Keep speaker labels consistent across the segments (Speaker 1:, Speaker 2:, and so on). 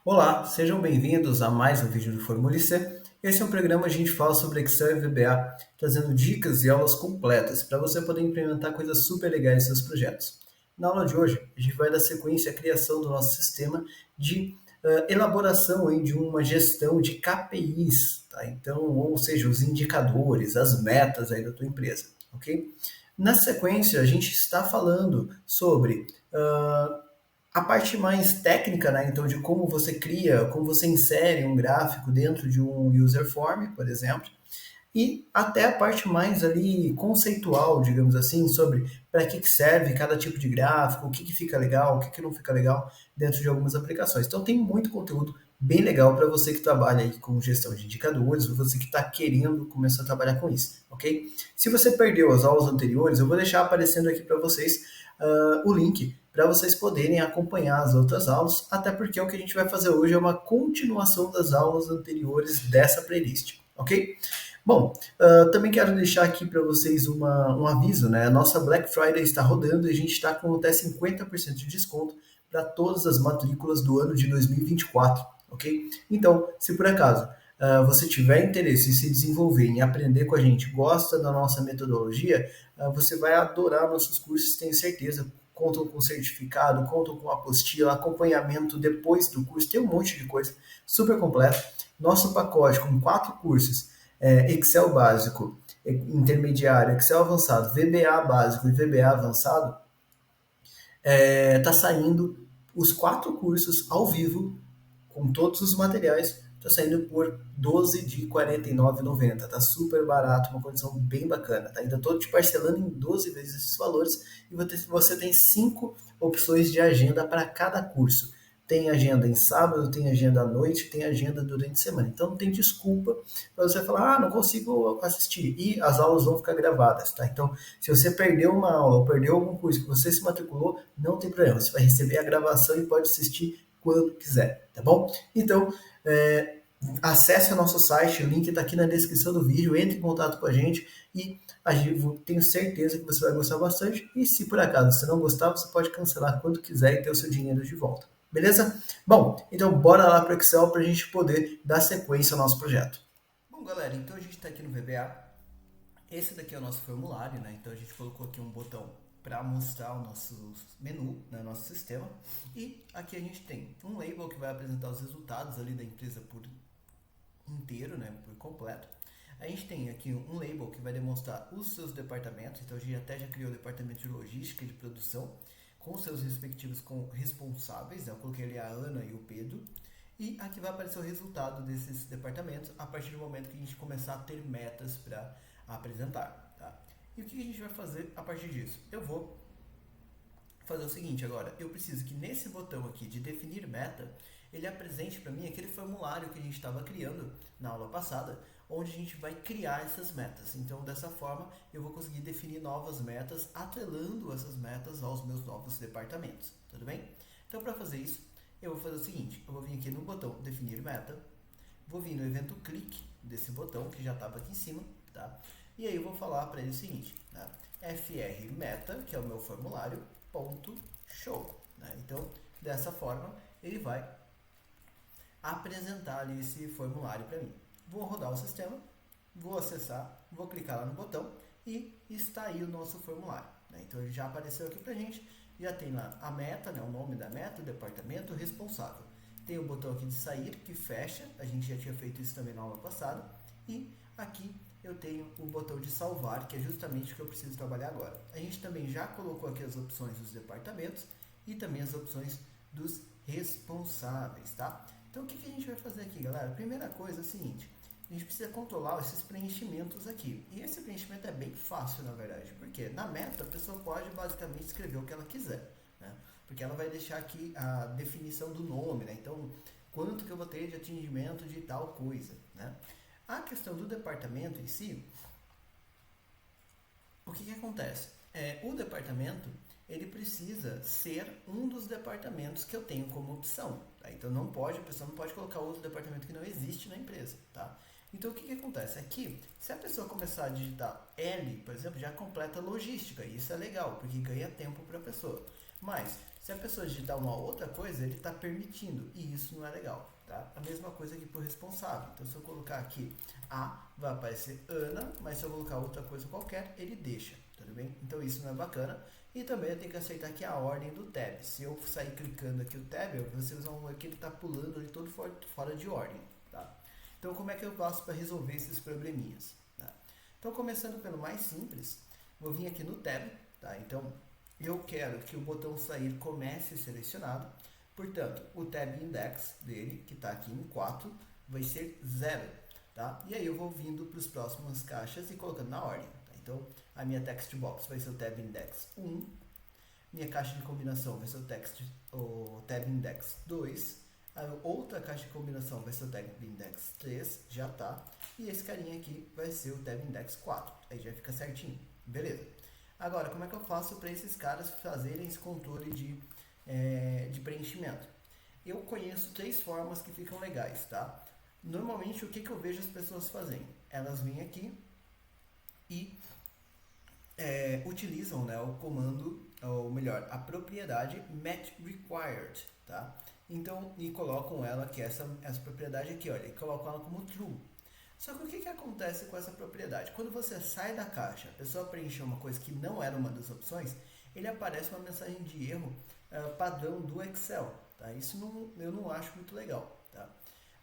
Speaker 1: Olá, sejam bem-vindos a mais um vídeo do Formule C. Esse é um programa onde a gente fala sobre Excel e VBA, trazendo dicas e aulas completas para você poder implementar coisas super legais em seus projetos. Na aula de hoje, a gente vai dar sequência à criação do nosso sistema de elaboração aí, de uma gestão de KPIs, tá? Então, ou seja, os indicadores, as metas aí da tua empresa, ok? Na sequência, a gente está falando sobre a parte mais técnica, né, então, de como você cria, como você insere um gráfico dentro de um user form, por exemplo, e até a parte mais ali conceitual, digamos assim, sobre para que serve cada tipo de gráfico, o que fica legal, o que não fica legal dentro de algumas aplicações. Então tem muito conteúdo bem legal para você que trabalha aí com gestão de indicadores, ou você que está querendo começar a trabalhar com isso, ok? Se você perdeu as aulas anteriores, eu vou deixar aparecendo aqui para vocês o link para vocês poderem acompanhar as outras aulas, até porque o que a gente vai fazer hoje é uma continuação das aulas anteriores dessa playlist, ok? Bom, também quero deixar aqui para vocês um aviso, né? A nossa Black Friday está rodando e a gente está com até 50% de desconto para todas as matrículas do ano de 2024, ok? Então, se por acaso você tiver interesse em se desenvolver, em aprender com a gente, gosta da nossa metodologia, você vai adorar nossos cursos, tenho certeza. Contam com certificado, contam com apostila, acompanhamento depois do curso, tem um monte de coisa super completo. Nosso pacote com 4 cursos, Excel básico, intermediário, Excel avançado, VBA básico e VBA avançado, está saindo os 4 cursos ao vivo, com todos os materiais, está saindo por 12 de R$ 49,90. Tá super barato, uma condição bem bacana. Tá? Ainda estou te parcelando em 12 vezes esses valores e você tem 5 opções de agenda para cada curso. Tem agenda em sábado, tem agenda à noite, tem agenda durante a semana. Então não tem desculpa para você falar, não consigo assistir. E as aulas vão ficar gravadas, tá? Então, se você perdeu uma aula ou perdeu algum curso que você se matriculou, não tem problema. Você vai receber a gravação e pode assistir quando quiser, tá bom? Então, acesse o nosso site, o link está aqui na descrição do vídeo, entre em contato com a gente e tenho certeza que você vai gostar bastante. E se por acaso você não gostar, você pode cancelar quando quiser e ter o seu dinheiro de volta. Beleza? Bom, então bora lá para o Excel para a gente poder dar sequência ao nosso projeto. Bom, galera, então a gente está aqui no VBA. Esse daqui é o nosso formulário, né? Então a gente colocou aqui um botão para mostrar o nosso menu, né, nosso sistema. E aqui a gente tem um label que vai apresentar os resultados ali da empresa por inteiro, né, por completo. A gente tem aqui um label que vai demonstrar os seus departamentos. Então a gente até já criou o departamento de logística e de produção com seus respectivos responsáveis. Eu coloquei ali a Ana e o Pedro. E aqui vai aparecer o resultado desses departamentos a partir do momento que a gente começar a ter metas para apresentar. Tá? E o que a gente vai fazer a partir disso? Eu vou fazer o seguinte agora. Eu preciso que nesse botão aqui de definir meta, ele apresente para mim aquele formulário que a gente estava criando na aula passada, onde a gente vai criar essas metas. Então, dessa forma, eu vou conseguir definir novas metas, atrelando essas metas aos meus novos departamentos. Tudo bem? Então, para fazer isso, eu vou fazer o seguinte. Eu vou vir aqui no botão definir meta, vou vir no evento clique desse botão, que já estava aqui em cima, tá? E aí eu vou falar para ele o seguinte, né? FR meta, que é o meu formulário, ponto show. Né? Então, dessa forma, ele vai apresentar ali esse formulário para mim. Vou rodar o sistema, vou acessar, vou clicar lá no botão e está aí o nosso formulário. Né? Então, ele já apareceu aqui para a gente, já tem lá a meta, né? O nome da meta, o departamento, o responsável. Tem o botão aqui de sair, que fecha, a gente já tinha feito isso também na aula passada. E aqui eu tenho o botão de salvar, que é justamente o que eu preciso trabalhar agora. A gente também já colocou aqui as opções dos departamentos e também as opções dos responsáveis, tá? Então, o que a gente vai fazer aqui, galera? A primeira coisa é a seguinte, a gente precisa controlar esses preenchimentos aqui. E esse preenchimento é bem fácil, na verdade, porque na meta a pessoa pode basicamente escrever o que ela quiser, né? Porque ela vai deixar aqui a definição do nome, né? Então, quanto que eu vou ter de atingimento de tal coisa, né? A questão do departamento em si, o que acontece? O departamento, ele precisa ser um dos departamentos que eu tenho como opção. Tá? Então, a pessoa não pode colocar outro departamento que não existe na empresa. Tá? Então, o que acontece? Aqui, se a pessoa começar a digitar L, por exemplo, já completa logística. E isso é legal, porque ganha tempo para a pessoa. Mas, Se a pessoa digitar uma outra coisa, ele está permitindo, e isso não é legal, tá? A mesma coisa aqui para o responsável. Então, se eu colocar aqui A, vai aparecer Ana, mas se eu colocar outra coisa qualquer, ele deixa, tudo bem? Então, isso não é bacana. E também eu tenho que aceitar aqui a ordem do tab. Se eu sair clicando aqui o tab, vocês vão ver que ele está pulando ali todo fora de ordem, tá? Então, como é que eu faço para resolver esses probleminhas? Tá? Então, começando pelo mais simples, vou vir aqui no tab, tá? Então, eu quero que o botão sair comece selecionado, portanto, o tab index dele, que está aqui em 4, vai ser 0, tá? E aí eu vou vindo para as próximas caixas e colocando na ordem, tá? Então, a minha text box vai ser o tab index 1, minha caixa de combinação vai ser o tab index 2, a outra caixa de combinação vai ser o tab index 3, já tá, e esse carinha aqui vai ser o tab index 4, aí já fica certinho, beleza? Agora, como é que eu faço para esses caras fazerem esse controle de preenchimento? Eu conheço 3 formas que ficam legais, tá? Normalmente, o que eu vejo as pessoas fazendo? Elas vêm aqui e utilizam, né, o comando, ou melhor, a propriedade match required, tá? Então, e colocam ela, que essa propriedade aqui, olha, e colocam ela como true. Só que o que acontece com essa propriedade? Quando você sai da caixa, a pessoa preencheu uma coisa que não era uma das opções, ele aparece uma mensagem de erro padrão do Excel. Tá? Isso eu não acho muito legal. Tá?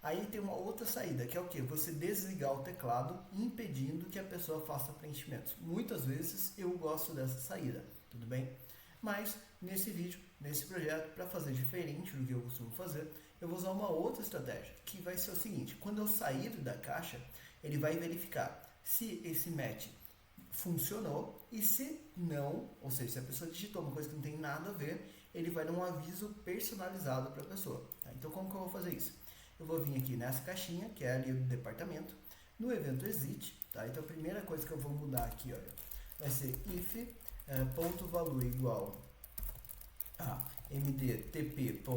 Speaker 1: Aí tem uma outra saída, que é o que? Você desligar o teclado, impedindo que a pessoa faça preenchimentos. Muitas vezes eu gosto dessa saída, tudo bem? Mas nesse vídeo, nesse projeto, para fazer diferente do que eu costumo fazer, eu vou usar uma outra estratégia, que vai ser o seguinte: quando eu sair da caixa, ele vai verificar se esse match funcionou, e se não, ou seja, se a pessoa digitou uma coisa que não tem nada a ver, ele vai dar um aviso personalizado para a pessoa. Tá? Então, como que eu vou fazer isso? Eu vou vir aqui nessa caixinha, que é ali do departamento, no evento exit, tá? Então a primeira coisa que eu vou mudar aqui, olha, vai ser if ponto value igual a mdtp.tpdept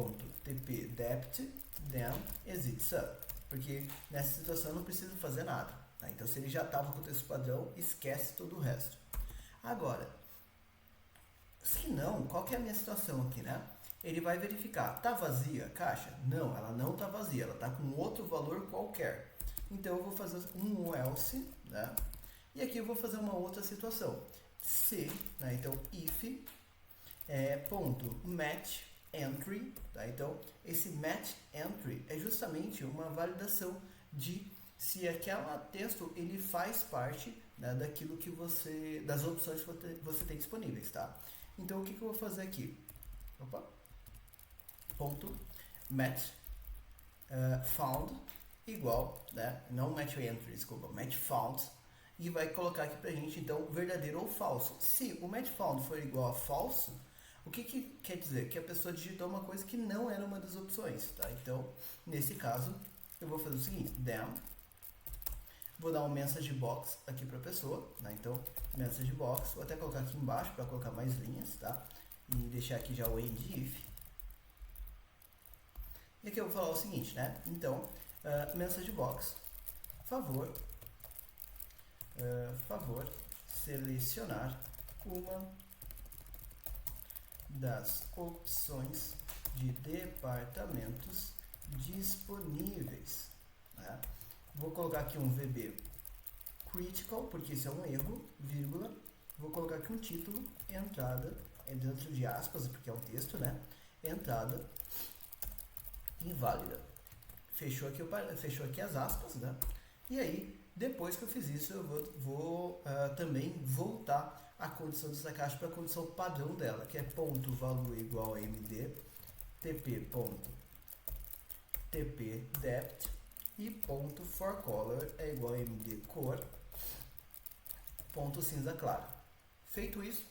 Speaker 1: then exit sub, porque nessa situação eu não preciso fazer nada, tá? Então se ele já estava com o texto padrão, esquece todo o resto. Agora, se não, qual que é a minha situação aqui, né? Ele vai verificar, tá vazia a caixa? Não, ela não tá vazia, ela tá com outro valor qualquer. Então eu vou fazer um else, né? E aqui eu vou fazer uma outra situação. Se, né? Então if ponto match entry, tá? Então esse match entry é justamente uma validação de se aquele texto ele faz parte, né, daquilo que das opções que você tem disponíveis, tá? Então o que eu vou fazer aqui? Opa! Ponto match found igual, né? Não match entry, desculpa, match found, e vai colocar aqui pra gente então verdadeiro ou falso. Se o match found for igual a falso, o que quer dizer? Que a pessoa digitou uma coisa que não era uma das opções, tá? Então, nesse caso, eu vou fazer o seguinte, then, vou dar um message box aqui para a pessoa, né? Então, message box, vou até colocar aqui embaixo para colocar mais linhas, tá? E deixar aqui já o end if. E aqui eu vou falar o seguinte, né? Então, message box, favor selecionar uma das opções de departamentos disponíveis, né? Vou colocar aqui um VB critical, porque isso é um erro, vírgula, vou colocar aqui um título, entrada, dentro de aspas, porque é um texto, né? Entrada inválida. Fechou aqui as aspas, né? E aí, depois que eu fiz isso, eu vou também voltar a condição dessa caixa para a condição padrão dela, que é ponto value igual a md, tp.tpdept e ponto forcolor é igual a md cor, ponto cinza claro. Feito isso,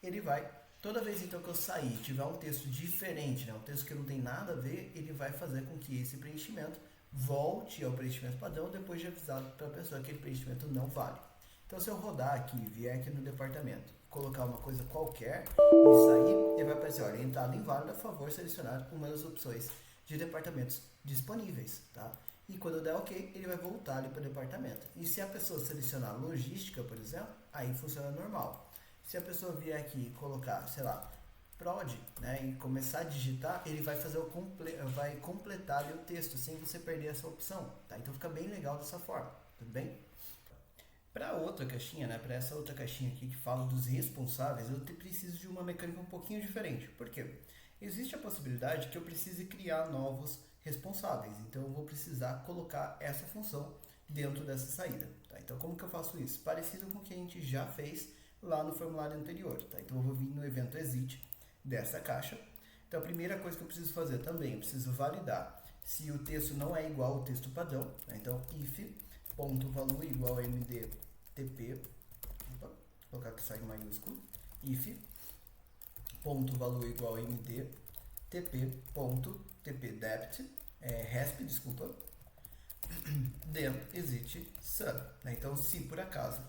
Speaker 1: ele vai, toda vez então que eu sair, tiver um texto diferente, né, um texto que não tem nada a ver, ele vai fazer com que esse preenchimento volte ao preenchimento padrão depois de avisado para a pessoa que aquele preenchimento não vale. Então, se eu rodar aqui, vier aqui no departamento, colocar uma coisa qualquer e sair, ele vai aparecer, olha, entrada inválida, a favor selecionar uma das opções de departamentos disponíveis, tá? E quando eu der OK, ele vai voltar ali para o departamento. E se a pessoa selecionar logística, por exemplo, aí funciona normal. Se a pessoa vier aqui e colocar, sei lá, prod, né, e começar a digitar, ele vai fazer vai completar ali o texto sem você perder essa opção, tá? Então fica bem legal dessa forma, tudo bem? Para outra caixinha, né, para essa outra caixinha aqui que fala dos responsáveis, eu preciso de uma mecânica um pouquinho diferente. Por quê? Existe a possibilidade que eu precise criar novos responsáveis, então eu vou precisar colocar essa função dentro dessa saída. Tá? Então como que eu faço isso? Parecido com o que a gente já fez lá no formulário anterior. Tá? Então eu vou vir no evento exit dessa caixa. Então a primeira coisa que eu preciso fazer também, eu preciso validar se o texto não é igual ao texto padrão. Tá? Então if ponto valor igual a mdtp, vou colocar que sai em maiúsculo, if ponto valor igual a mdtp ponto tpdept, resp, desculpa, then exit sub. Né? Então se por acaso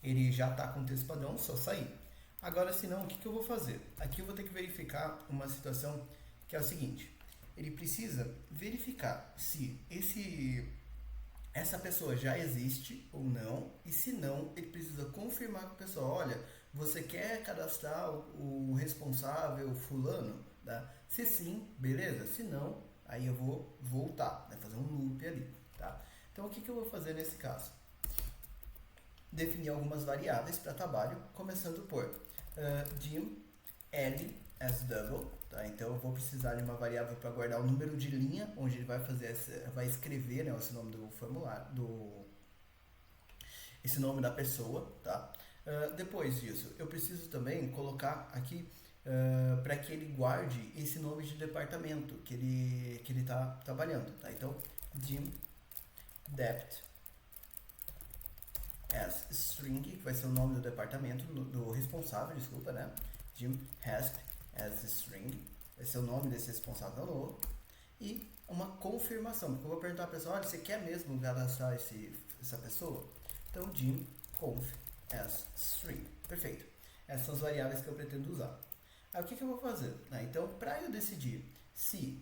Speaker 1: ele já está com o texto padrão, só sair. Agora, se não, o que eu vou fazer? Aqui eu vou ter que verificar uma situação que é o seguinte. Ele precisa verificar se essa pessoa já existe ou não, e se não, ele precisa confirmar com o pessoal, olha, você quer cadastrar o responsável fulano? Tá? Se sim, beleza. Se não, aí eu vou voltar, né? Fazer um loop ali. Tá? Então, o que eu vou fazer nesse caso? Definir algumas variáveis para trabalho, começando por dim l as double, tá? Então eu vou precisar de uma variável para guardar o número de linha, onde ele vai escrever, né, esse nome do formulário, esse nome da pessoa, tá? Depois disso, eu preciso também colocar aqui para que ele guarde esse nome de departamento que ele está trabalhando, tá? Então dim dept as string, que vai ser o nome do departamento, do responsável, desculpa, né? Dim hasp as string, vai ser o nome desse responsável novo. E uma confirmação, porque eu vou perguntar à pessoa, olha, você quer mesmo cadastrar essa pessoa? Então, dim conf as string. Perfeito. Essas são as variáveis que eu pretendo usar. Aí, o que eu vou fazer? Então, para eu decidir se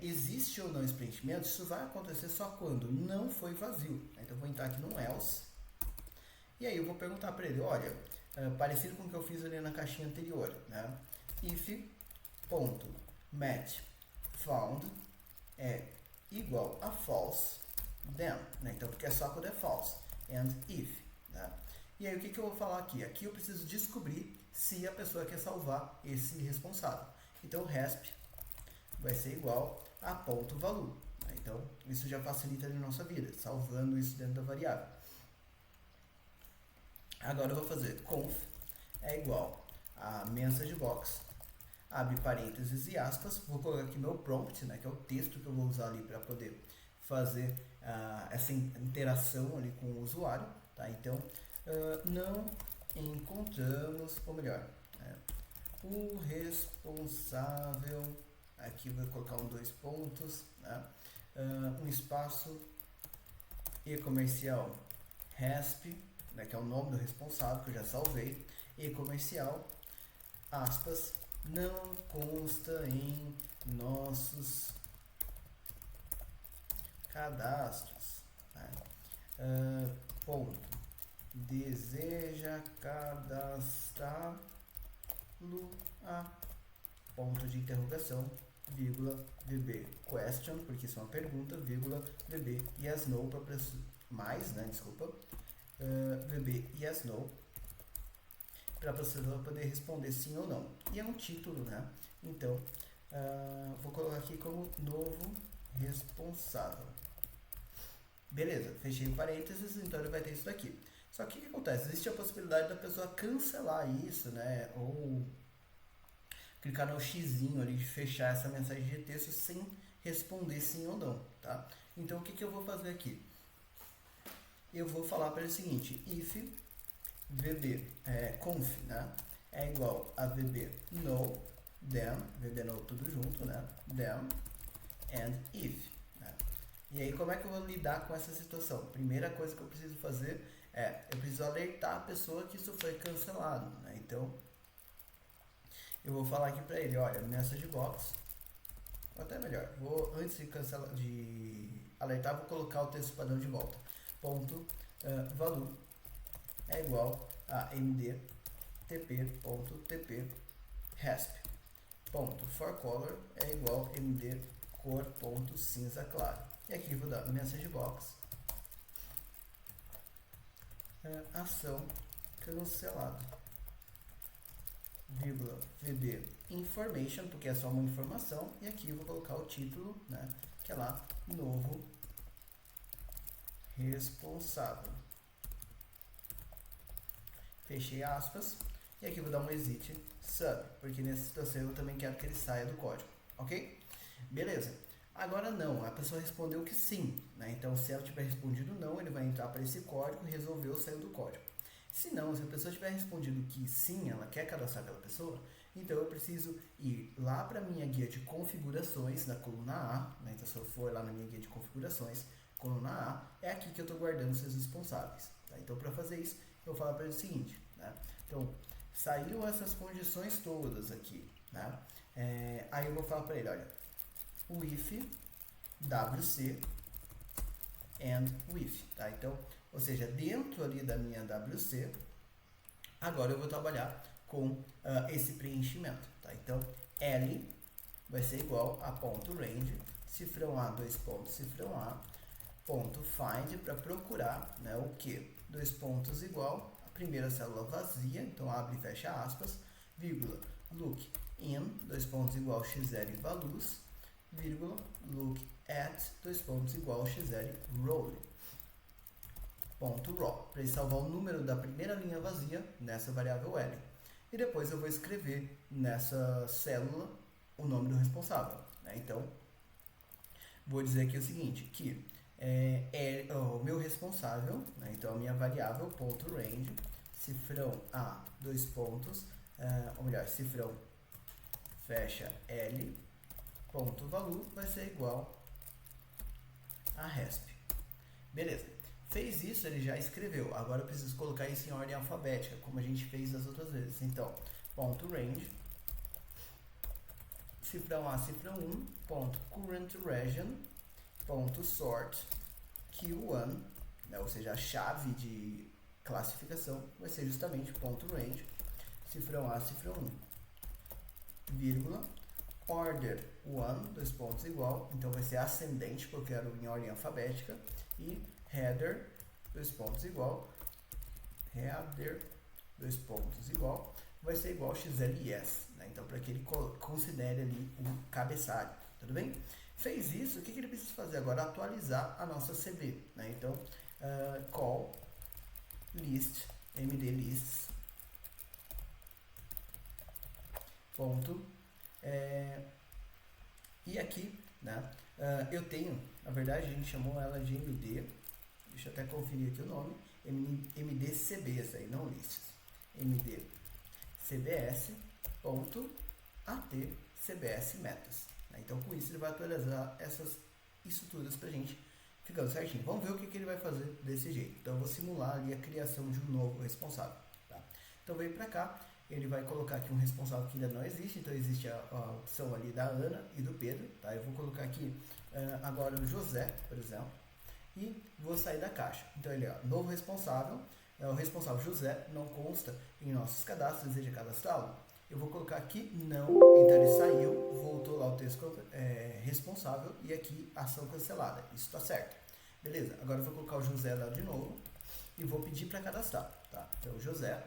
Speaker 1: existe ou não esse preenchimento, isso vai acontecer só quando não foi vazio. Então, eu vou entrar aqui no else. E aí eu vou perguntar para ele, olha, parecido com o que eu fiz ali na caixinha anterior, né? If ponto match found é igual a false, then, né? Então porque é só quando é false, and if, né? E aí o que eu vou falar aqui? Aqui eu preciso descobrir se a pessoa quer salvar esse responsável. Então resp vai ser igual a ponto value, né? Então isso já facilita a nossa vida, salvando isso dentro da variável. Agora eu vou fazer conf é igual a message box, abre parênteses e aspas, vou colocar aqui meu prompt, né, que é o texto que eu vou usar ali para poder fazer essa interação ali com o usuário, tá? Então, não encontramos, ou melhor, o responsável, aqui vou colocar dois pontos, né? Um espaço e comercial resp, né, que é o nome do responsável, que eu já salvei, e comercial, aspas, não consta em nossos cadastros. Né? Ponto. Deseja cadastrá-lo a ponto de interrogação, vírgula, VB question, porque isso é uma pergunta, vírgula, VB yes, no, para mais, né, desculpa, VB yes, no, para a pessoa poder responder sim ou não. E é um título, né? Então, vou colocar aqui como novo responsável. Beleza, fechei parênteses, então ele vai ter isso daqui. Só que o que acontece? Existe a possibilidade da pessoa cancelar isso, né? Ou clicar no xizinho ali de fechar essa mensagem de texto sem responder sim ou não, tá? Então, o que eu vou fazer aqui? Eu vou falar para ele o seguinte, if VB conf, né, é igual a VB no, then, VB no tudo junto, né, then, and if. Né? E aí como é que eu vou lidar com essa situação? Primeira coisa que eu preciso fazer eu preciso alertar a pessoa que isso foi cancelado. Né? Então, eu vou falar aqui para ele, olha, message box, ou até melhor, antes de alertar, vou colocar o texto padrão de volta. Ponto, value é igual a mdtp.tp resp. .forColor é igual md cor.cinza claro. E aqui vou dar message box, ação cancelada, vírgula vb information, porque é só uma informação, e aqui eu vou colocar o título, né, que é lá, novo responsável. Fechei aspas, e aqui eu vou dar um exit sub, porque nessa situação eu também quero que ele saia do código, ok? Beleza. Agora não, a pessoa respondeu que sim, né? Então se ela tiver respondido não, ele vai entrar para esse código e resolveu sair do código. Se não, se a pessoa tiver respondido que sim, ela quer cadastrar aquela pessoa, então eu preciso ir lá para a minha guia de configurações, na coluna A, né? Então se eu for lá na minha guia de configurações, coluna A, é aqui que eu estou guardando os seus responsáveis. Tá? Então para fazer isso, eu falo para ele o seguinte, né? Então, saiu essas condições todas aqui, né? Aí eu vou falar para ele, olha, with wc and with, tá? Então, ou seja, dentro ali da minha wc, agora eu vou trabalhar com esse preenchimento, tá? Então, L vai ser igual a ponto .range, cifrão A, dois pontos, cifrão A, ponto .find para procurar, né, o que? Dois pontos igual, a primeira célula vazia, então abre e fecha aspas, vírgula, look in, dois pontos igual x0 e values, vírgula, look at, dois pontos igual x0 role, ponto raw, para ele salvar o número da primeira linha vazia nessa variável L. E depois eu vou escrever nessa célula o nome do responsável, né? Então, vou dizer aqui o seguinte, que é o meu responsável, né? Então a minha variável ponto .range, cifrão A, dois pontos, ou melhor, cifrão fecha L, ponto value vai ser igual a resp. Beleza. Fez isso, ele já escreveu. Agora eu preciso colocar isso em ordem alfabética, como a gente fez das outras vezes. Então, ponto .range, cifrão A, cifrão 1, ponto current region, ponto sort Q1, né, ou seja, a chave de classificação vai ser justamente ponto .range, cifrão A, cifrão 1, vírgula, order 1, dois pontos igual, então vai ser ascendente, porque eu quero em ordem alfabética, e header, dois pontos igual, header, dois pontos igual, vai ser igual XLS, né? Então para que ele considere ali o cabeçalho, tudo bem? Fez isso, o que ele precisa fazer agora? Atualizar a nossa CB, né? Então, call list, md lists, ponto, e aqui, né, eu tenho, na verdade a gente chamou ela de md, deixa eu até conferir aqui o nome, mdcb, essa aí, não lists, mdcbs, ponto, atcbs metas. Então, com isso, ele vai atualizar essas estruturas para a gente ficando certinho. Vamos ver o que ele vai fazer desse jeito. Então, eu vou simular ali a criação de um novo responsável. Tá? Então, veio para cá, ele vai colocar aqui um responsável que ainda não existe. Então, existe a opção ali da Ana e do Pedro. Tá? Eu vou colocar aqui agora o José, por exemplo, e vou sair da caixa. Então, ele é novo responsável. O responsável José não consta em nossos cadastros, deseja cadastrá-lo. Eu vou colocar aqui não, então ele saiu, voltou lá o texto responsável e aqui ação cancelada. Isso está certo. Beleza, agora eu vou colocar o José lá de novo e vou pedir para cadastrar. Tá? Então, José,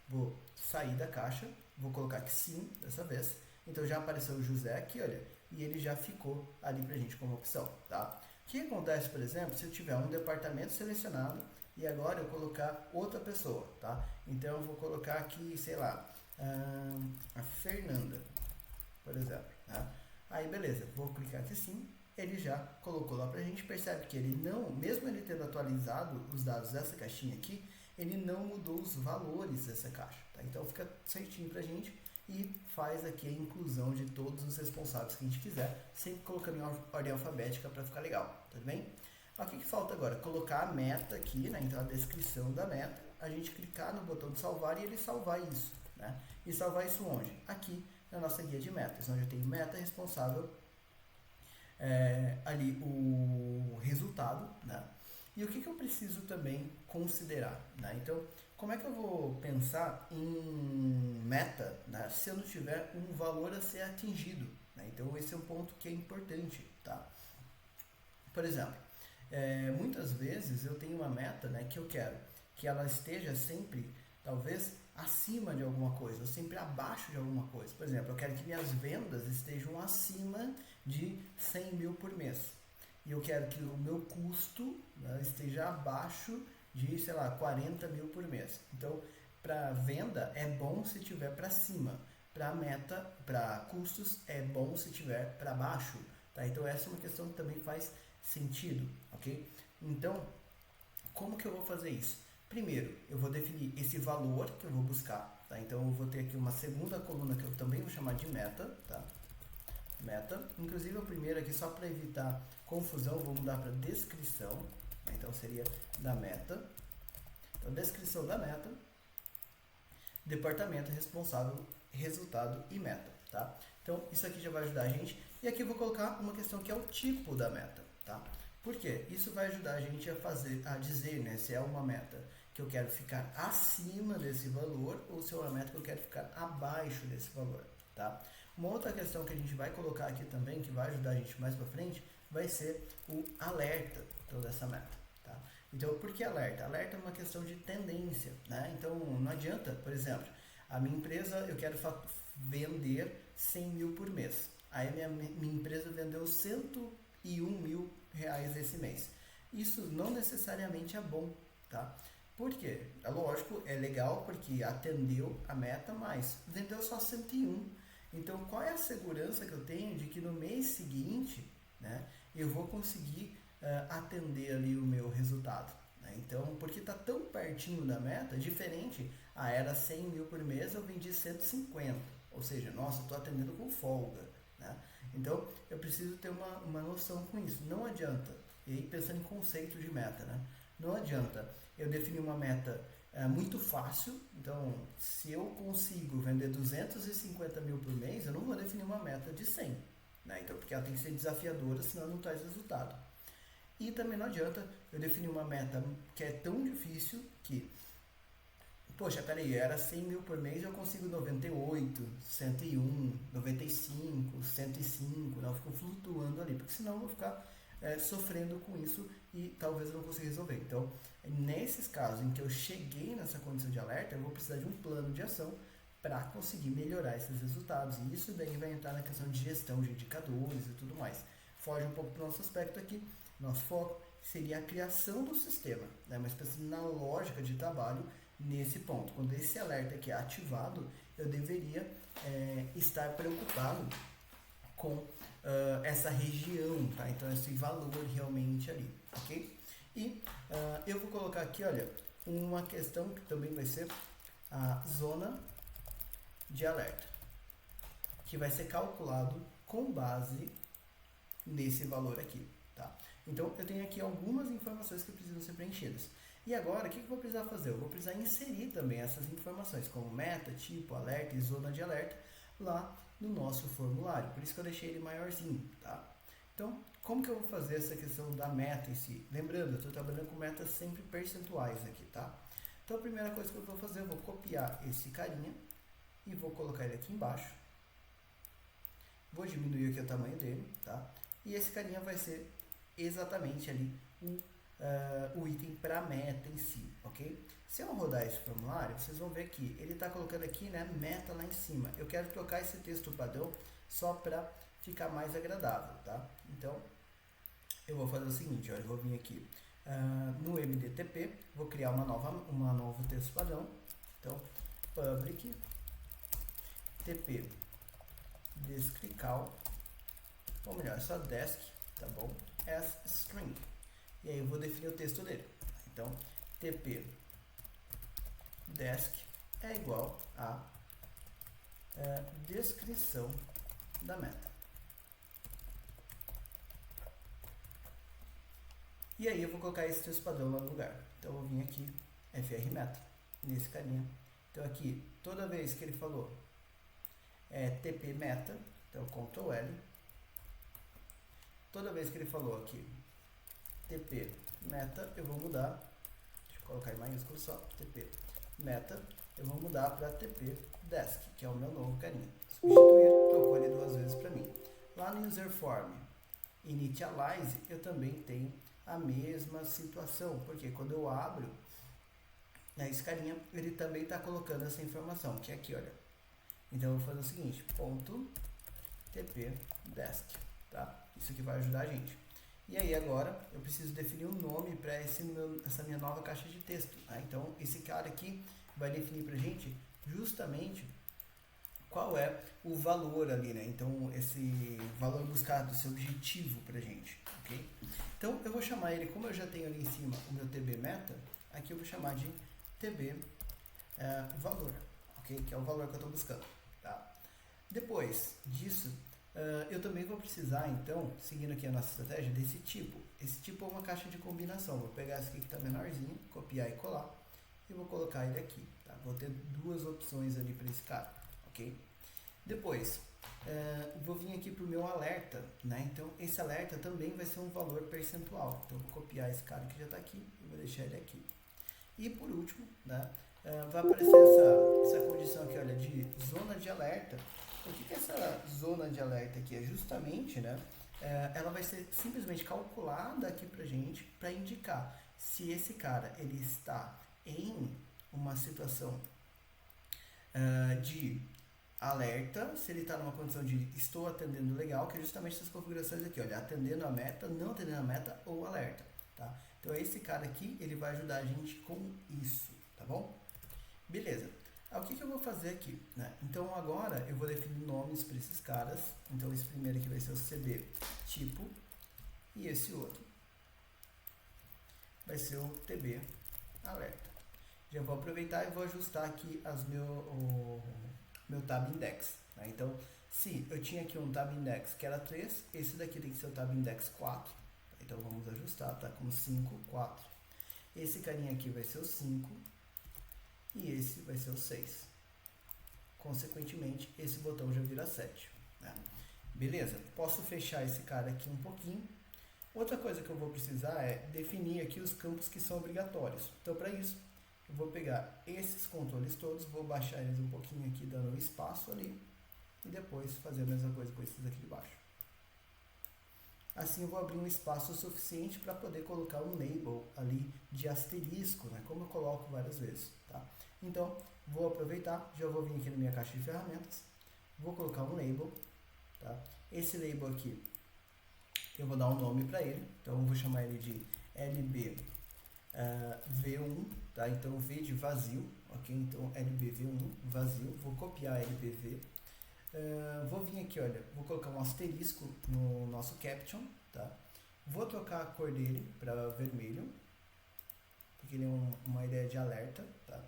Speaker 1: vou sair da caixa, vou colocar aqui sim dessa vez. Então já apareceu o José aqui, olha, e ele já ficou ali para a gente como opção. Tá? O que acontece, por exemplo, se eu tiver um departamento selecionado e agora eu colocar outra pessoa, tá? Então eu vou colocar aqui, sei lá, a Fernanda, por exemplo, tá? Aí beleza, vou clicar aqui sim, ele já colocou lá pra gente, percebe que ele não, mesmo ele tendo atualizado os dados dessa caixinha aqui, ele não mudou os valores dessa caixa, tá? Então fica certinho pra gente e faz aqui a inclusão de todos os responsáveis que a gente quiser, sempre colocando em ordem alfabética para ficar legal, tudo bem? O que falta agora? Colocar a meta aqui, né? Então a descrição da meta, a gente clicar no botão de salvar e ele salvar isso, né? E salvar isso onde? Aqui na nossa guia de metas, onde eu tenho meta responsável, ali o resultado, né? E o que eu preciso também considerar, né? Então, como é que eu vou pensar em meta, né, se eu não tiver um valor a ser atingido? Né? Então esse é um ponto que é importante, tá? Por exemplo, muitas vezes eu tenho uma meta, né, que eu quero que ela esteja sempre, talvez, acima de alguma coisa, ou sempre abaixo de alguma coisa. Por exemplo, eu quero que minhas vendas estejam acima de 100 mil por mês. E eu quero que o meu custo, né, esteja abaixo de, sei lá, 40 mil por mês. Então, para venda é bom se tiver para cima. Para meta, para custos, é bom se tiver para baixo. Tá? Então, essa é uma questão que também faz sentido, ok? Então, como que eu vou fazer isso? Primeiro, eu vou definir esse valor que eu vou buscar, tá? Então, eu vou ter aqui uma segunda coluna que eu também vou chamar de meta, tá? Meta. Inclusive, o primeiro aqui, só para evitar confusão, vou mudar para descrição. Né? Então, seria da meta. Então, descrição da meta. Departamento responsável, resultado e meta, tá? Então, isso aqui já vai ajudar a gente. E aqui eu vou colocar uma questão que é o tipo da meta, tá? Por quê? Isso vai ajudar a gente a dizer, né, se é uma meta que eu quero ficar acima desse valor ou se é uma meta que eu quero ficar abaixo desse valor, tá? Uma outra questão que a gente vai colocar aqui também, que vai ajudar a gente mais para frente, vai ser o alerta toda essa meta. Tá? Então, por que alerta? Alerta é uma questão de tendência, né? Então, não adianta, por exemplo, a minha empresa, eu quero vender 100 mil por mês. Aí minha empresa vendeu 101 mil reais esse mês. Isso não necessariamente é bom, tá? Por quê? É lógico, é legal porque atendeu a meta, mas vendeu só 101. Então, qual é a segurança que eu tenho de que no mês seguinte, né, eu vou conseguir atender ali o meu resultado? Né? Então, porque está tão pertinho da meta, diferente, era 100 mil por mês, eu vendi 150. Ou seja, nossa, estou atendendo com folga. Né? Então, eu preciso ter uma noção com isso. Não adianta, e aí pensando em conceito de meta, né? Não adianta eu definir uma meta muito fácil. Então, se eu consigo vender 250 mil por mês, eu não vou definir uma meta de 100. Né? Então, porque ela tem que ser desafiadora, senão não traz resultado. E também não adianta eu definir uma meta que é tão difícil que, poxa, peraí, era 100 mil por mês, eu consigo 98, 101, 95, 105, não, eu fico flutuando ali, porque senão eu vou ficar sofrendo com isso e talvez eu não consiga resolver. Então, nesses casos em que eu cheguei nessa condição de alerta, eu vou precisar de um plano de ação para conseguir melhorar esses resultados. E isso daí vai entrar na questão de gestão de indicadores e tudo mais. Foge um pouco do nosso aspecto aqui. Nosso foco seria a criação do sistema, né? Mas pensando na lógica de trabalho nesse ponto. Quando esse alerta aqui é ativado, eu deveria estar preocupado com essa região, tá? Então esse valor realmente ali, ok? E eu vou colocar aqui, olha, uma questão que também vai ser a zona de alerta, que vai ser calculado com base nesse valor aqui, tá? Então eu tenho aqui algumas informações que precisam ser preenchidas. E agora, o que eu vou precisar fazer? Eu vou precisar inserir também essas informações, como meta, tipo, alerta e zona de alerta, lá no nosso formulário. Por isso que eu deixei ele maiorzinho, tá? Então, como que eu vou fazer essa questão da meta em si? Lembrando, eu estou trabalhando com metas sempre percentuais aqui, tá? Então, a primeira coisa que eu vou fazer, eu vou copiar esse carinha e vou colocar ele aqui embaixo. Vou diminuir aqui o tamanho dele, tá? E esse carinha vai ser exatamente ali o item para meta em si, ok? Se eu rodar esse formulário, vocês vão ver que ele está colocando aqui, né, meta lá em cima. Eu quero trocar esse texto padrão só para ficar mais agradável, tá? Então, eu vou fazer o seguinte, olha, eu vou vir aqui no MDTP, vou criar uma novo texto padrão. Então, public tp descrical, ou melhor, só desk, tá bom? As string. E aí eu vou definir o texto dele. Então, tp desk é igual a descrição da meta. E aí eu vou colocar esse texto padrão lá no lugar. Então eu vou vir aqui, fr meta, nesse carinha. Então aqui, toda vez que ele falou tp meta, então Ctrl L. Toda vez que ele falou aqui tp meta, eu vou mudar, deixa eu colocar em maiúsculo só, tp meta, eu vou mudar para TP desk, que é o meu novo carinha. Substituir, trocou ele 2 vezes para mim. Lá no user form initialize, eu também tenho a mesma situação, porque quando eu abro esse carinha, ele também está colocando essa informação, que é aqui, olha. Então eu vou fazer o seguinte, ponto TP desk, tá? Isso aqui vai ajudar a gente. E aí agora eu preciso definir um nome para essa minha nova caixa de texto. Tá? Então esse cara aqui vai definir para a gente justamente qual é o valor ali, né? Então esse valor buscado, esse objetivo para a gente, ok? Então eu vou chamar ele, como eu já tenho ali em cima o meu TB meta, aqui eu vou chamar de TB valor, ok? Que é o valor que eu estou buscando, tá? Depois disso, eu também vou precisar, então, seguindo aqui a nossa estratégia, desse tipo. Esse tipo é uma caixa de combinação. Vou pegar esse aqui que está menorzinho, copiar e colar, e vou colocar ele aqui. Tá? Vou ter 2 opções ali para esse cara, ok? Depois, vou vir aqui para o meu alerta, né? Então, esse alerta também vai ser um valor percentual. Então, vou copiar esse cara que já está aqui e vou deixar ele aqui. E por último, né, vai aparecer essa condição aqui, olha, de zona de alerta. O que é essa zona de alerta aqui? É justamente, né, ela vai ser simplesmente calculada aqui pra gente, para indicar se esse cara ele está em uma situação de alerta, se ele está numa condição de estou atendendo legal, que é justamente essas configurações aqui, olha, atendendo a meta, não atendendo a meta ou alerta, tá? Então esse cara aqui, ele vai ajudar a gente com isso, tá bom? Beleza. O que eu vou fazer aqui, né? Então agora eu vou definir nomes para esses caras. Então esse primeiro aqui vai ser o CB tipo e esse outro vai ser o TB alerta. Já vou aproveitar e vou ajustar aqui o meu tab index. Tá? Então se eu tinha aqui um tab index que era 3, esse daqui tem que ser o tab index 4. Então vamos ajustar, tá? Como 5, 4. Esse carinha aqui vai ser o 5. E esse vai ser o 6. Consequentemente, esse botão já vira 7. Né? Beleza, posso fechar esse cara aqui um pouquinho. Outra coisa que eu vou precisar é definir aqui os campos que são obrigatórios. Então, para isso, eu vou pegar esses controles todos, vou baixar eles um pouquinho aqui, dando um espaço ali. E depois fazer a mesma coisa com esses aqui de baixo. Assim eu vou abrir um espaço suficiente para poder colocar um label ali de asterisco, né? Como eu coloco várias vezes, tá? Então, vou aproveitar, já vou vir aqui na minha caixa de ferramentas, vou colocar um label, tá? Esse label aqui, eu vou dar um nome para ele, então eu vou chamar ele de LB V1, tá? Então V de vazio, ok? Então LBV1, vazio, vou copiar LBV. Vou vir aqui, olha, vou colocar um asterisco no nosso caption, tá? Vou trocar a cor dele para vermelho, porque ele é uma ideia de alerta, tá?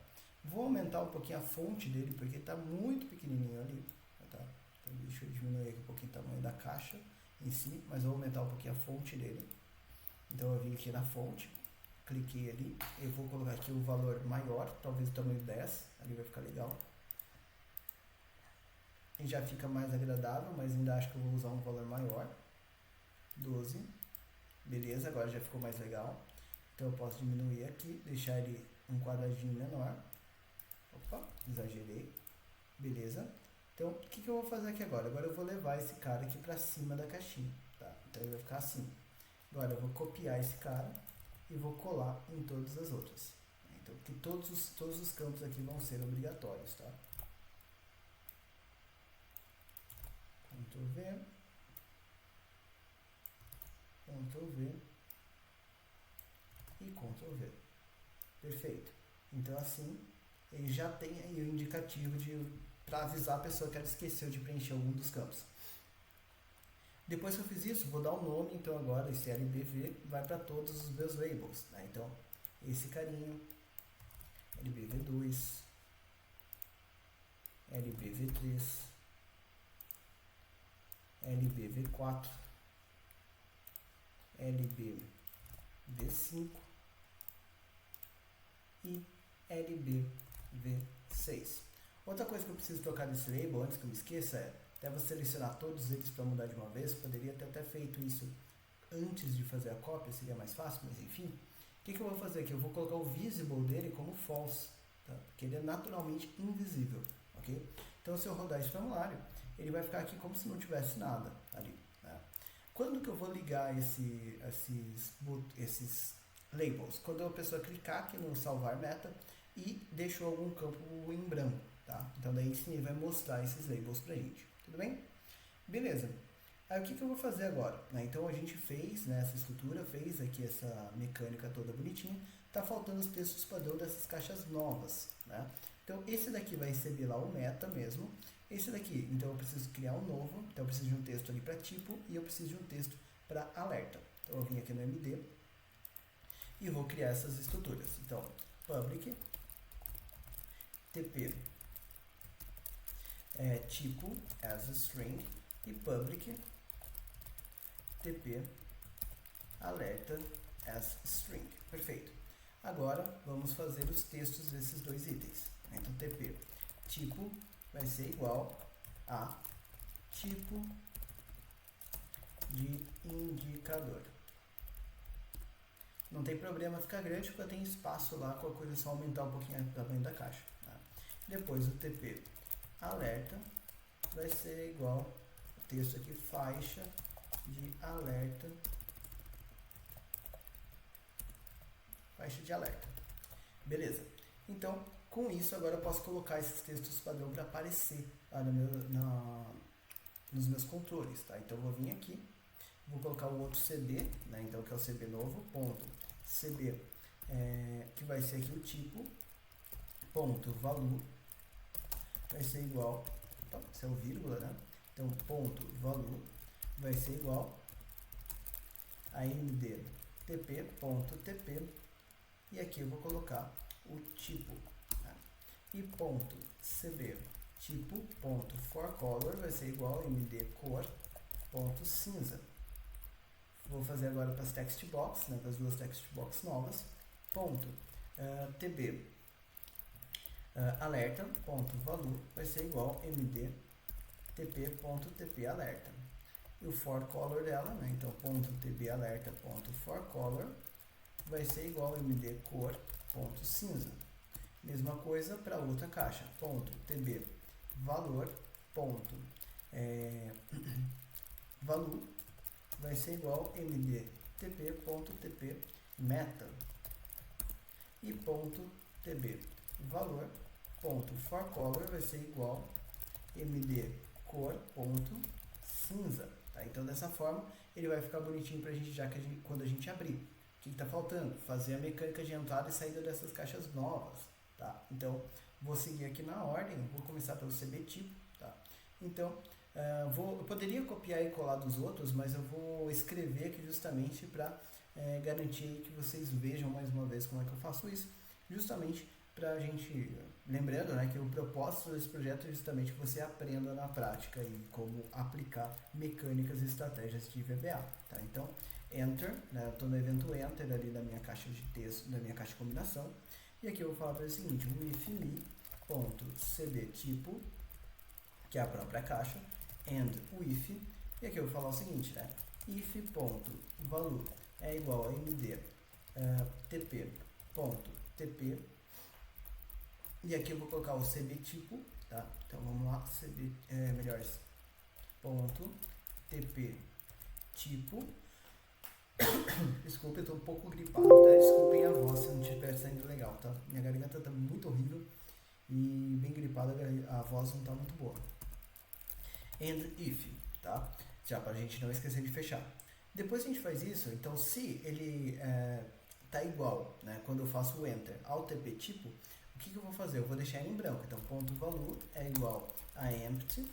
Speaker 1: Vou aumentar um pouquinho a fonte dele, porque está muito pequenininho ali, tá? Então, deixa eu diminuir aqui um pouquinho o tamanho da caixa em si, mas vou aumentar um pouquinho a fonte dele. Então eu vim aqui na fonte, cliquei ali, eu vou colocar aqui o valor maior, talvez o tamanho 10, ali vai ficar legal. E já fica mais agradável, mas ainda acho que eu vou usar um valor maior, 12, beleza, agora já ficou mais legal. Então eu posso diminuir aqui, deixar ele um quadradinho menor. Opa, exagerei. Beleza. Então, o que eu vou fazer aqui agora? Agora eu vou levar esse cara aqui para cima da caixinha. Tá? Então ele vai ficar assim. Agora eu vou copiar esse cara e vou colar em todas as outras. Então, que todos os campos aqui vão ser obrigatórios. Tá? Ctrl V. Ctrl V. E Ctrl V. Perfeito. Então assim, ele já tem aí o indicativo para avisar a pessoa que ela esqueceu de preencher algum dos campos. Depois que eu fiz isso, vou dar um nome, então agora esse LBV vai para todos os meus labels. Né? Então, esse carinho, LBV2, LBV3, LBV4, LBV5 e LBV6. Outra coisa que eu preciso trocar desse label, antes que eu me esqueça, é até vou selecionar todos eles para mudar de uma vez. Poderia ter até feito isso antes de fazer a cópia, seria mais fácil, mas enfim. O que eu vou fazer aqui? Eu vou colocar o visible dele como false. tá? Porque ele é naturalmente invisível, ok? Então, se eu rodar esse formulário, ele vai ficar aqui como se não tivesse nada ali, né? Quando que eu vou ligar esses labels? Quando a pessoa clicar aqui no salvar meta e deixou algum campo em branco, tá? Então, daí sim ele vai mostrar esses labels pra gente, tudo bem? Beleza. Aí o que eu vou fazer agora? Né? Então a gente fez, né, essa estrutura, fez aqui essa mecânica toda bonitinha. Tá faltando os textos padrão dessas caixas novas, né? Então esse daqui vai receber lá o meta mesmo. Esse daqui, então eu preciso criar um novo. Então eu preciso de um texto ali para tipo e eu preciso de um texto para alerta. Então eu vim aqui no MD e vou criar essas estruturas. Então public tp tipo as string e public tp alerta as string. Perfeito. Agora vamos fazer os textos desses dois itens. Então tp tipo vai ser igual a tipo de indicador. Não tem problema ficar grande porque eu tenho espaço lá, com a coisa só aumentar um pouquinho o tamanho da caixa. Tá? Depois o tp alerta vai ser igual o texto aqui, faixa de alerta, beleza. Então com isso agora eu posso colocar esses textos padrão para aparecer lá nos meus controles, tá? Então eu vou vir aqui, vou colocar o outro cb, né? Então que é o cb novo, ponto cb, que vai ser aqui o tipo, ponto value, vai ser igual, então, isso é o vírgula, né? Então ponto value vai ser igual a md tp.tp, e aqui eu vou colocar o tipo, né? E ponto cb tipo ponto forColor vai ser igual a md cor ponto cinza. Vou fazer agora para as text box, né, para as duas text box novas, ponto tb alerta ponto value vai ser igual a md tp.tp alerta. E o forColor dela, né, então ponto tb alerta ponto forColor vai ser igual a md cor ponto cinza. Mesma coisa para outra caixa, ponto tb valor ponto value vai ser igual a md tp.tp meta, e ponto tb valor ponto forColor vai ser igual a md cor ponto cinza, tá? Então dessa forma ele vai ficar bonitinho pra gente, quando a gente abrir. O que está faltando? Fazer a mecânica de entrada e saída dessas caixas novas, tá? Então vou seguir aqui na ordem, vou começar pelo cb tipo, tá? Então eu poderia copiar e colar dos outros, mas eu vou escrever aqui justamente para garantir que vocês vejam mais uma vez como é que eu faço isso, justamente para a gente, lembrando, né, que o propósito desse projeto é justamente que você aprenda na prática e como aplicar mecânicas e estratégias de VBA, tá? Então enter, né, eu estou no evento enter ali da minha caixa de texto, da minha caixa de combinação, e aqui eu vou falar para o seguinte, if me.cb tipo, que é a própria caixa, and if, e aqui eu vou falar o seguinte, né, if.value é igual a md tp.tp, e aqui eu vou colocar o cb tipo, tá? Então vamos lá, cb, ponto tp tipo. Desculpa, eu tô um pouco gripado, tá? Desculpem a voz se não estiver saindo legal, tá? Minha garganta tá muito horrível e bem gripada, a voz não tá muito boa. And if, tá? Já pra gente não esquecer de fechar. Depois que a gente faz isso, então se ele tá igual, né? Quando eu faço o enter ao tp tipo, o que eu vou fazer? Eu vou deixar ele em branco. Então ponto value é igual a empty,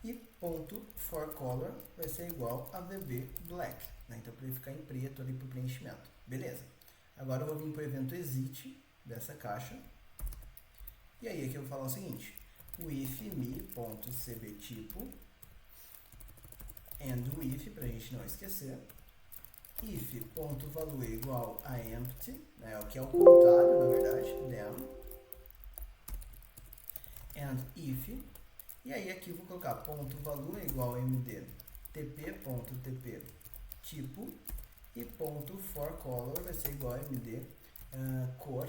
Speaker 1: e ponto forColor vai ser igual a VB black, né? Então para ele ficar em preto ali para o preenchimento. Beleza. Agora eu vou vir para o evento exit dessa caixa. E aí aqui eu vou falar o seguinte, o if me.cb tipo, and o if, para a gente não esquecer, if.value é igual a empty, né? O que é o contrário, na verdade, them, and if. E aí aqui eu vou colocar ponto value é igual a md tp.tp tipo, e ponto forColor vai ser igual a md cor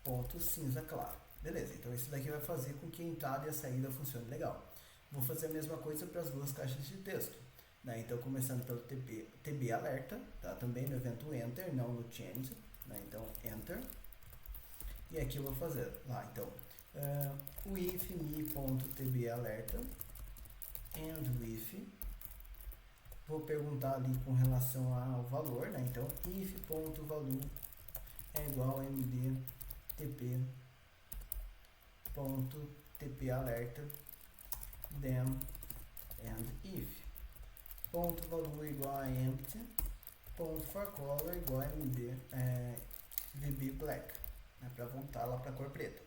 Speaker 1: ponto cinza claro. Beleza, então isso daqui vai fazer com que a entrada e a saída funcionem legal. Vou fazer a mesma coisa para as duas caixas de texto. Né? Então, começando pelo TB alerta, tá? Também no evento enter, não no change. Né? Então, enter. E aqui eu vou fazer lá, então, with me.tb alerta and with. Vou perguntar ali com relação ao valor, né? Então, if.value é igual a md tp alerta then and if. Ponto value igual a empty. Ponto for color igual a md vb black, né? Para voltar lá para a cor preta.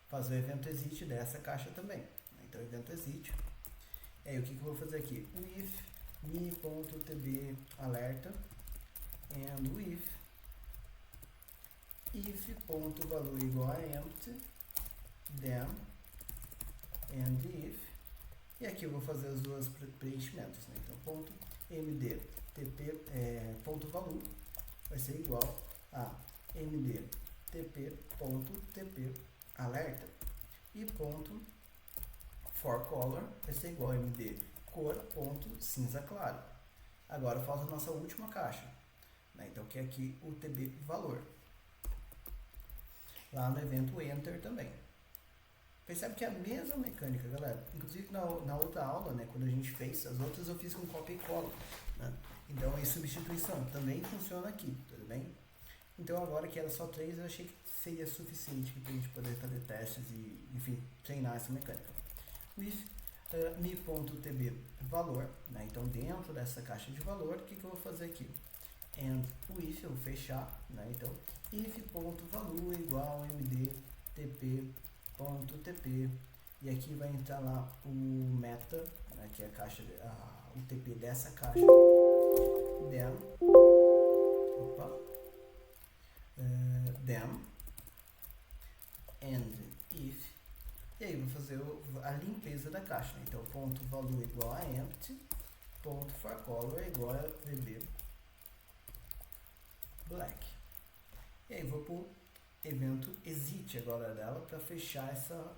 Speaker 1: Fazer o evento exit dessa caixa também. Né? Então, evento exit. E aí, o que eu vou fazer aqui? If me.tb alerta and with if.value igual a empty then and if. E aqui eu vou fazer os dois preenchimentos, né? Então, ponto md ponto value vai ser igual a md tp alerta e ponto for color vai ser igual a md cor ponto cinza claro. Agora falta a nossa última caixa, né? Então, que é aqui o tb valor. Lá no evento enter também. Percebe que é a mesma mecânica, galera. Inclusive na outra aula, né, quando a gente fez, as outras eu fiz com copia e cola, né? Então, é substituição. Também funciona aqui, tudo bem? Então, agora que era só 3, eu achei que seria suficiente para a gente poder fazer testes e, enfim, treinar essa mecânica. With me.tb valor, né? Então, dentro dessa caixa de valor, o que eu vou fazer aqui? And with, eu vou fechar, né? Então, if.value igual a md tp.tp, e aqui vai entrar lá o meta, né? Que é a caixa, o tp dessa caixa, then, then, and if. E aí, vou fazer a limpeza da caixa. Né? Então, ponto value igual a empty, ponto for color igual a vb black. E aí, vou para o evento exit agora dela para fechar essa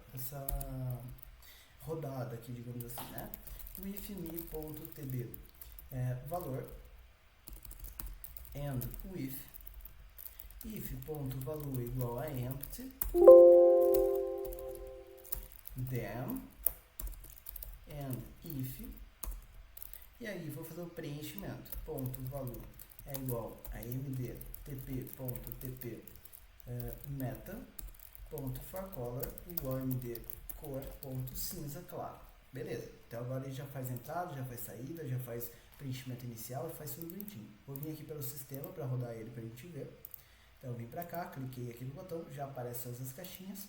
Speaker 1: rodada aqui, digamos assim, né? With me.tb valor and with if.value igual a empty then and if. E aí vou fazer o preenchimento. Ponto value é igual a md tp.tp meta ponto for color igual a md cor ponto cinza claro. Beleza. Então agora ele já faz entrada, já faz saída, já faz preenchimento inicial e faz tudo bonitinho. Vou vir aqui pelo sistema para rodar ele para a gente ver. Então eu vim para cá, cliquei aqui no botão, já aparecem as caixinhas.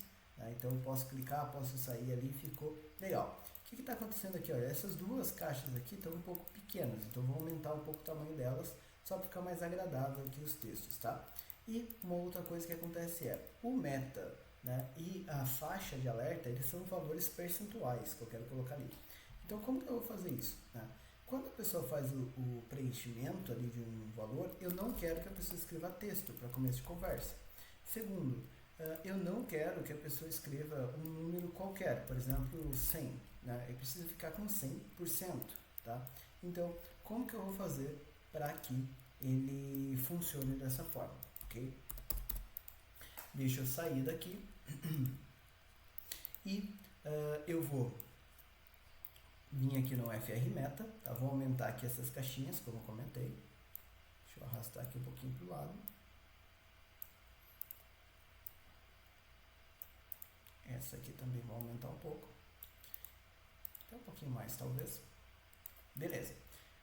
Speaker 1: Então eu posso clicar, posso sair ali, ficou legal. O que está acontecendo aqui? Olha, essas duas caixas aqui estão um pouco pequenas, então eu vou aumentar um pouco o tamanho delas, só para ficar mais agradável aqui os textos, tá? E uma outra coisa que acontece é, o meta, né, e a faixa de alerta, eles são valores percentuais que eu quero colocar ali. Então como que eu vou fazer isso? Né? Quando a pessoa faz o preenchimento ali de um valor, eu não quero que a pessoa escreva texto para começo de conversa. Segundo, eu não quero que a pessoa escreva um número qualquer, por exemplo, 100, né? Eu preciso ficar com 100%, tá? Então, como que eu vou fazer para que ele funcione dessa forma, ok? Deixa eu sair daqui e eu vou vir aqui no FR Meta, tá? Vou aumentar aqui essas caixinhas, como eu comentei. Deixa eu arrastar aqui um pouquinho para o lado. Essa aqui também vou aumentar um pouco. Até um pouquinho mais, talvez. Beleza.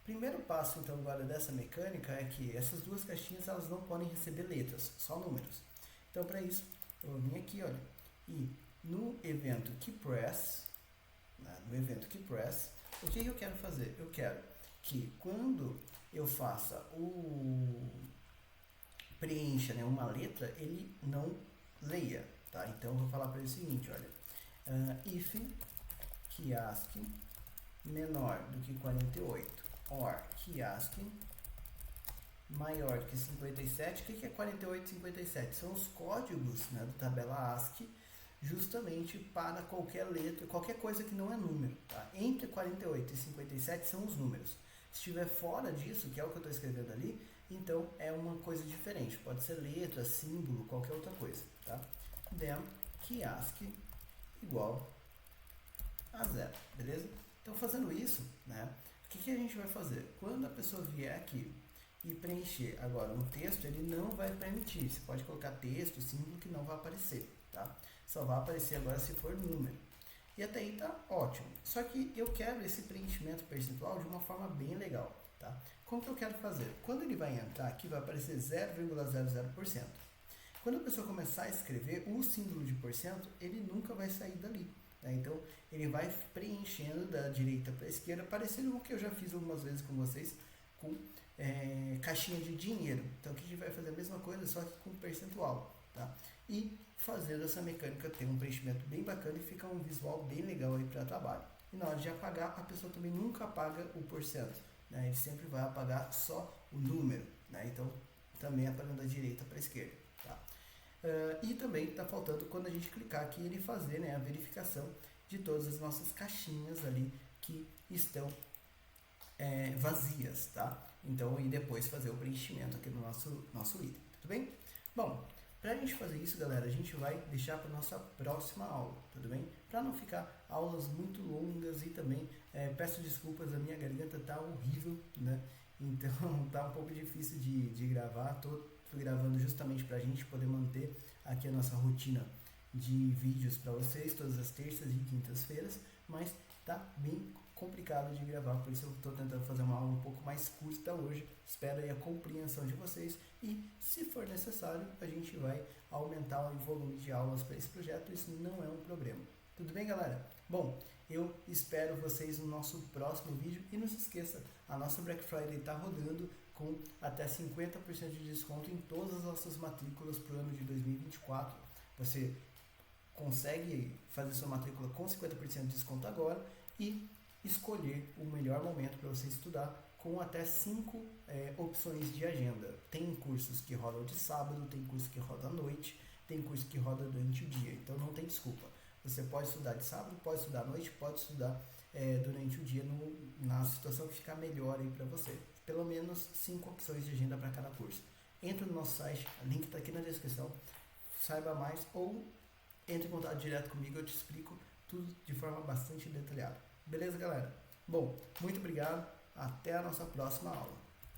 Speaker 1: Primeiro passo, então, agora dessa mecânica é que essas duas caixinhas, elas não podem receber letras, só números. Então, para isso, eu vou vir aqui, olha, e no evento KeyPress, o que eu quero fazer? Eu quero que quando eu faça preencha, né, uma letra, ele não leia. Tá? Então, eu vou falar para ele o seguinte, olha, if kiosk menor do que 48 or kiosk maior que 57. O que é 48 e 57? São os códigos, né, do tabela ASCII, justamente para qualquer letra, qualquer coisa que não é número. Tá? Entre 48 e 57 são os números. Se estiver fora disso, que é o que eu estou escrevendo ali, então é uma coisa diferente. Pode ser letra, símbolo, qualquer outra coisa. Tá? Then que ASCII igual a 0, beleza? Então, fazendo isso, né, o que a gente vai fazer? Quando a pessoa vier aqui e preencher agora um texto, ele não vai permitir. Você pode colocar texto, símbolo, que não vai aparecer, tá? Só vai aparecer agora se for número. E até aí tá ótimo. Só que eu quero esse preenchimento percentual de uma forma bem legal, tá? Como que eu quero fazer? Quando ele vai entrar aqui, vai aparecer 0,00%. Quando a pessoa começar a escrever, o símbolo de porcento, ele nunca vai sair dali. Né? Então, ele vai preenchendo da direita para a esquerda, parecendo com o que eu já fiz algumas vezes com vocês, com caixinha de dinheiro. Então, aqui a gente vai fazer a mesma coisa, só que com percentual. Tá? E fazendo essa mecânica ter um preenchimento bem bacana e fica um visual bem legal aí para trabalho. E na hora de apagar, a pessoa também nunca apaga o porcento. Né? Ele sempre vai apagar só o número. Né? Então, também apagando da direita para a esquerda. Tá? E também está faltando quando a gente clicar aqui ele fazer, né, a verificação de todas as nossas caixinhas ali que estão vazias, tá? Então, e depois fazer o preenchimento aqui no nosso item, tudo bem? Bom, para a gente fazer isso, galera, a gente vai deixar para nossa próxima aula, tudo bem? Para não ficar aulas muito longas e também peço desculpas, a minha garganta tá horrível, né? Então tá um pouco difícil de gravar, tô gravando justamente para a gente poder manter aqui a nossa rotina de vídeos para vocês todas as terças e quintas-feiras, mas tá bem complicado de gravar, por isso eu estou tentando fazer uma aula um pouco mais curta hoje. Espero aí a compreensão de vocês e, se for necessário, a gente vai aumentar o volume de aulas para esse projeto, isso não é um problema. Tudo bem, galera? Bom, eu espero vocês no nosso próximo vídeo e não se esqueça, a nossa Black Friday está rodando com até 50% de desconto em todas as nossas matrículas para o ano de 2024. Você consegue fazer sua matrícula com 50% de desconto agora e escolher o melhor momento para você estudar com até 5 opções de agenda. Tem cursos que rodam de sábado, tem curso que roda à noite, tem curso que roda durante o dia, então não tem desculpa. Você pode estudar de sábado, pode estudar à noite, pode estudar durante o dia na situação que ficar melhor aí para você. Pelo menos 5 opções de agenda para cada curso. Entra no nosso site, o link está aqui na descrição, saiba mais ou entre em contato direto comigo, eu te explico tudo de forma bastante detalhada. Beleza, galera? Bom, muito obrigado, até a nossa próxima aula.